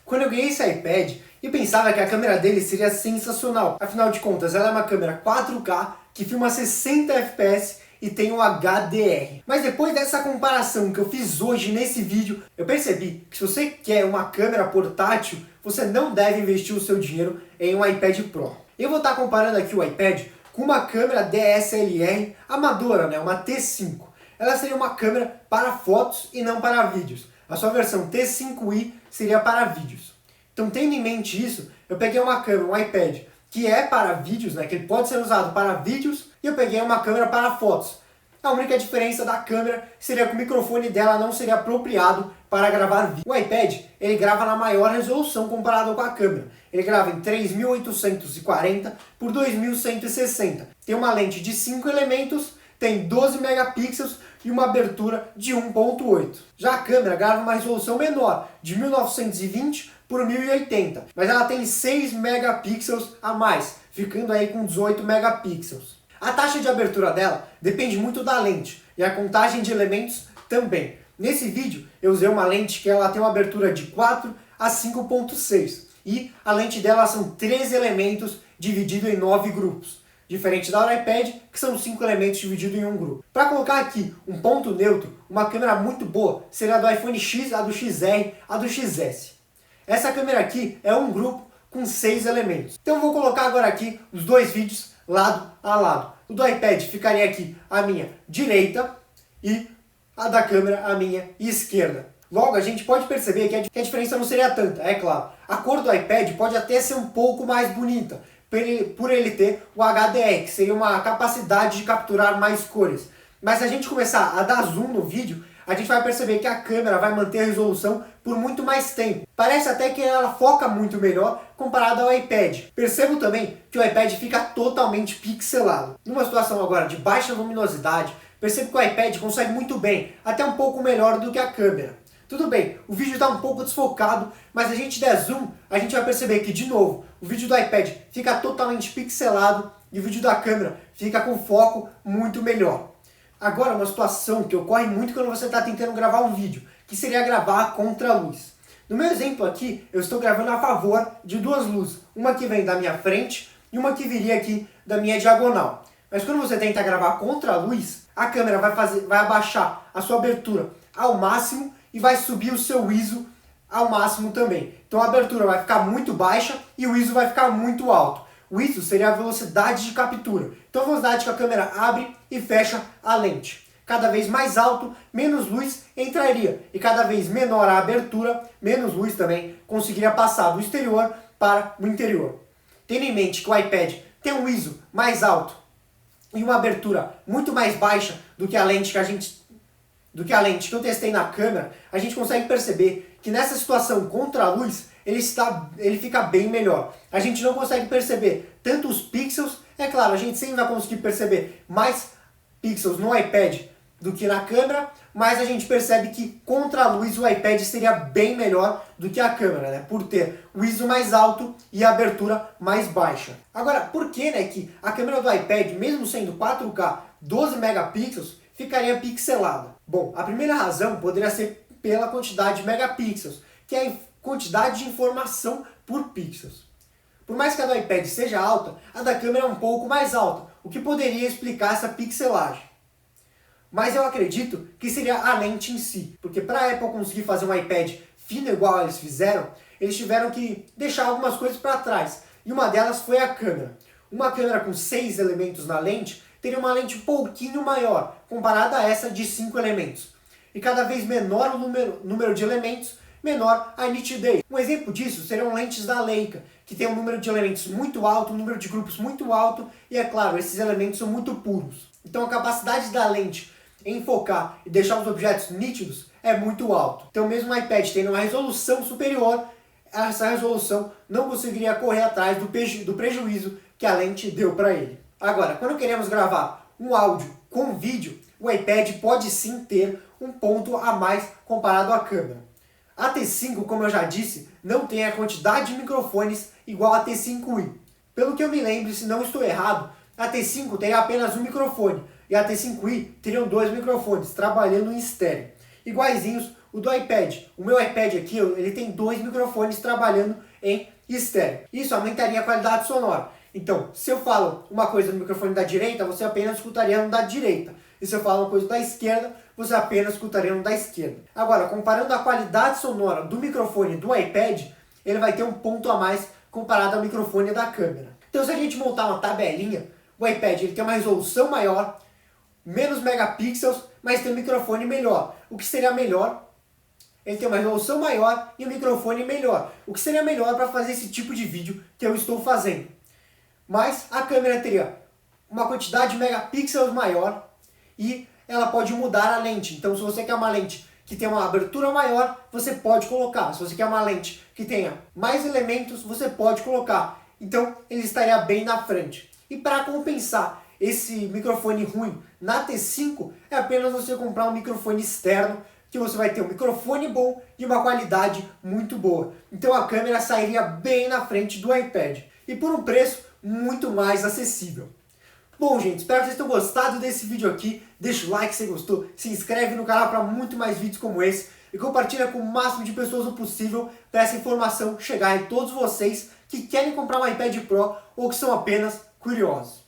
Quando eu ganhei esse iPad, eu pensava que a câmera dele seria sensacional. Afinal de contas, ela é uma câmera 4K que filma 60 fps e tem um HDR. Mas depois dessa comparação que eu fiz hoje nesse vídeo, eu percebi que se você quer uma câmera portátil, você não deve investir o seu dinheiro em um iPad Pro. Eu vou estar comparando aqui o iPad com uma câmera DSLR amadora, uma T5. Ela seria uma câmera para fotos e não para vídeos. A sua versão T5i seria para vídeos. Então, tendo em mente isso, eu peguei uma câmera, um iPad, que é para vídeos, que ele pode ser usado para vídeos, e eu peguei uma câmera para fotos. A única diferença da câmera seria que o microfone dela não seria apropriado para gravar vídeo. O iPad, ele grava na maior resolução comparado com a câmera. Ele grava em 3840 por 2160. Tem uma lente de 5 elementos, tem 12 megapixels e uma abertura de 1.8. Já a câmera grava uma resolução menor, de 1920 por 1080, mas ela tem 6 megapixels a mais, ficando aí com 18 megapixels. A taxa de abertura dela depende muito da lente e a contagem de elementos também. Nesse vídeo eu usei uma lente que ela tem uma abertura de 4 a 5.6 e a lente dela são 13 elementos dividido em 9 grupos. Diferente da iPad, que são 5 elementos divididos em um grupo. Para colocar aqui um ponto neutro, uma câmera muito boa seria a do iPhone X, a do XR, a do XS. Essa câmera aqui é um grupo com 6 elementos. Então eu vou colocar agora aqui os dois vídeos lado a lado. O do iPad ficaria aqui à minha direita e a da câmera à minha esquerda. Logo, a gente pode perceber que a diferença não seria tanta, é claro. A cor do iPad pode até ser um pouco mais bonita, por ele ter o HDR, que seria uma capacidade de capturar mais cores. Mas se a gente começar a dar zoom no vídeo, a gente vai perceber que a câmera vai manter a resolução por muito mais tempo. Parece até que ela foca muito melhor comparado ao iPad. Percebo também que o iPad fica totalmente pixelado. Numa situação agora de baixa luminosidade, percebo que o iPad consegue muito bem, até um pouco melhor do que a câmera. Tudo bem, o vídeo está um pouco desfocado, mas se a gente der zoom, a gente vai perceber que, de novo, o vídeo do iPad fica totalmente pixelado e o vídeo da câmera fica com foco muito melhor. Agora, uma situação que ocorre muito quando você está tentando gravar um vídeo, que seria gravar contra a luz. No meu exemplo aqui, eu estou gravando a favor de duas luzes, uma que vem da minha frente e uma que viria aqui da minha diagonal. Mas quando você tenta gravar contra a luz, a câmera vai abaixar a sua abertura ao máximo e vai subir o seu ISO ao máximo também. Então a abertura vai ficar muito baixa e o ISO vai ficar muito alto. O ISO seria a velocidade de captura. Então a velocidade que a câmera abre e fecha a lente. Cada vez mais alto, menos luz entraria. E cada vez menor a abertura, menos luz também conseguiria passar do exterior para o interior. Tendo em mente que o iPad tem um ISO mais alto e uma abertura muito mais baixa do que a lente que eu testei na câmera, a gente consegue perceber que nessa situação contra a luz, ele fica bem melhor. A gente não consegue perceber tanto os pixels, é claro, a gente sempre vai conseguir perceber mais pixels no iPad do que na câmera, mas a gente percebe que contra a luz o iPad seria bem melhor do que a câmera, por ter o ISO mais alto e a abertura mais baixa. Agora, por que que a câmera do iPad, mesmo sendo 4K 12 megapixels, ficaria pixelada? Bom, a primeira razão poderia ser pela quantidade de megapixels, que é a quantidade de informação por pixels. Por mais que a do iPad seja alta, a da câmera é um pouco mais alta, o que poderia explicar essa pixelagem. Mas eu acredito que seria a lente em si, porque para a Apple conseguir fazer um iPad fino igual eles fizeram, eles tiveram que deixar algumas coisas para trás, e uma delas foi a câmera. Uma câmera com 6 elementos na lente teria uma lente um pouquinho maior, comparada a essa de 5 elementos. E cada vez menor o número de elementos, menor a nitidez. Um exemplo disso seriam lentes da Leica, que tem um número de elementos muito alto, um número de grupos muito alto, e é claro, esses elementos são muito puros. Então a capacidade da lente em focar e deixar os objetos nítidos é muito alto. Então mesmo o iPad tendo uma resolução superior, essa resolução não conseguiria correr atrás do prejuízo que a lente deu para ele. Agora, quando queremos gravar um áudio com vídeo, o iPad pode sim ter um ponto a mais comparado à câmera. A T5, como eu já disse, não tem a quantidade de microfones igual a T5i. Pelo que eu me lembro, se não estou errado, a T5 teria apenas um microfone e a T5i teriam 2 microfones, trabalhando em estéreo, iguaizinhos o do iPad. O meu iPad aqui, ele tem 2 microfones trabalhando em estéreo. Isso aumentaria a qualidade sonora. Então, se eu falo uma coisa no microfone da direita, você apenas escutaria no da direita. E se eu falo uma coisa da esquerda, você apenas escutaria no da esquerda. Agora, comparando a qualidade sonora do microfone do iPad, ele vai ter um ponto a mais comparado ao microfone da câmera. Então, se a gente montar uma tabelinha, o iPad ele tem uma resolução maior, menos megapixels, mas tem um microfone melhor. O que seria melhor? Ele tem uma resolução maior e um microfone melhor. O que seria melhor para fazer esse tipo de vídeo que eu estou fazendo. Mas a câmera teria uma quantidade de megapixels maior e ela pode mudar a lente. Então, se você quer uma lente que tenha uma abertura maior, você pode colocar. Se você quer uma lente que tenha mais elementos, você pode colocar. Então, ele estaria bem na frente. E para compensar esse microfone ruim na T5, é apenas você comprar um microfone externo, que você vai ter um microfone bom e uma qualidade muito boa. Então a câmera sairia bem na frente do iPad. E por um preço muito mais acessível. Bom, gente, espero que vocês tenham gostado desse vídeo aqui. Deixa o like se você gostou, se inscreve no canal para muito mais vídeos como esse e compartilha com o máximo de pessoas o possível para essa informação chegar em todos vocês que querem comprar um iPad Pro ou que são apenas curiosos.